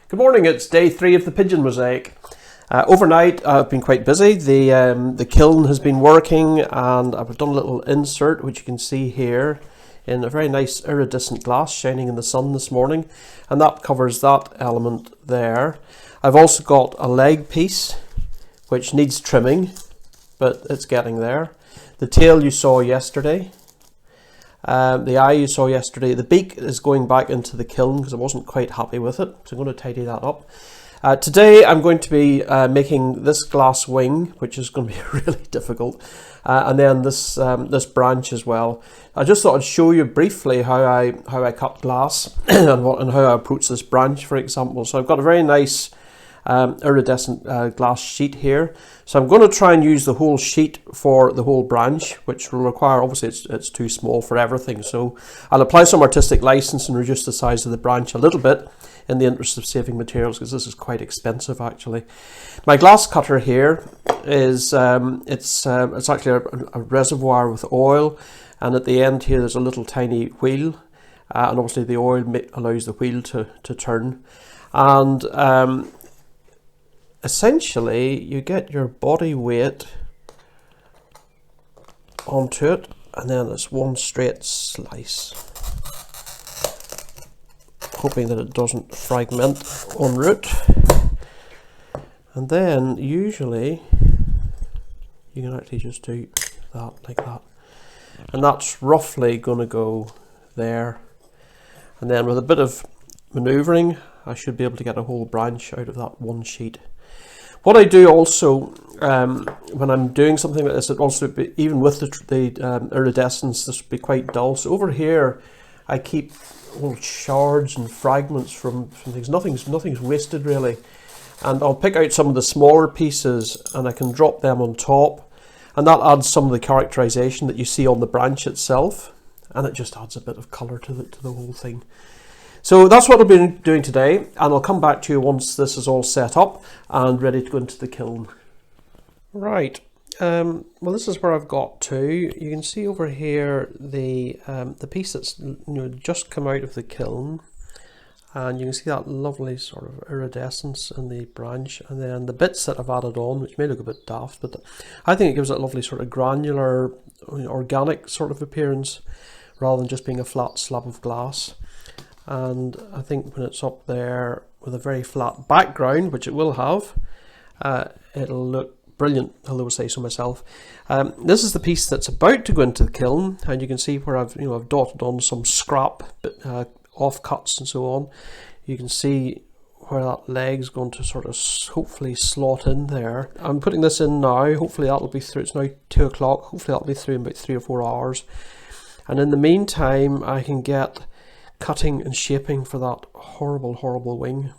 Good morning, it's day 3 of the pigeon mosaic. Overnight I've been quite busy. The kiln has been working and I've done a little insert which you can see here in a very nice iridescent glass shining in the sun this morning, and that covers that element there. I've also got a leg piece which needs trimming, but it's getting there. The tail you saw yesterday. The eye you saw yesterday. The beak is going back into the kiln because I wasn't quite happy with it, so I'm going to tidy that up. Today I'm going to be making this glass wing, which is going to be really difficult, and then this branch as well. I just thought I'd show you briefly how I cut glass and how I approach this branch, for example. So I've got a very nice iridescent glass sheet here, so I'm going to try and use the whole sheet for the whole branch, which will require, obviously it's too small for everything, so I'll apply some artistic license and reduce the size of the branch a little bit in the interest of saving materials, because this is quite expensive actually. My glass cutter here is it's actually a reservoir with oil, and at the end here there's a little tiny wheel, and obviously the oil allows the wheel to turn, and essentially you get your body weight onto it, and then it's one straight slice, hoping that it doesn't fragment en route. And then usually you can actually just do that like that, and that's roughly going to go there, and then with a bit of maneuvering I should be able to get a whole branch out of that one sheet. What I do also when I'm doing something like this, it also be, even with the iridescence, this would be quite dull. So over here I keep little shards and fragments from things. Nothing's wasted really, and I'll pick out some of the smaller pieces and I can drop them on top, and that adds some of the characterization that you see on the branch itself, and it just adds a bit of color to the whole thing. So that's what I'll be doing today, and I'll come back to you once this is all set up and ready to go into the kiln. Right, well, this is where I've got to. You can see over here the piece that's just come out of the kiln, and you can see that lovely sort of iridescence in the branch, and then the bits that I've added on, which may look a bit daft, but I think it gives it a lovely sort of granular, organic sort of appearance, rather than just being a flat slab of glass. And I think when it's up there with a very flat background, which it will have, it'll look brilliant, although I say so myself. This is the piece that's about to go into the kiln, and you can see where I've dotted on some scrap offcuts and so on. You can see where that leg's going to sort of hopefully slot in there. I'm putting this in now. Hopefully that'll be through. It's now 2 o'clock. Hopefully that'll be through in about 3 or 4 hours. And in the meantime, I can get cutting and shaping for that horrible wing.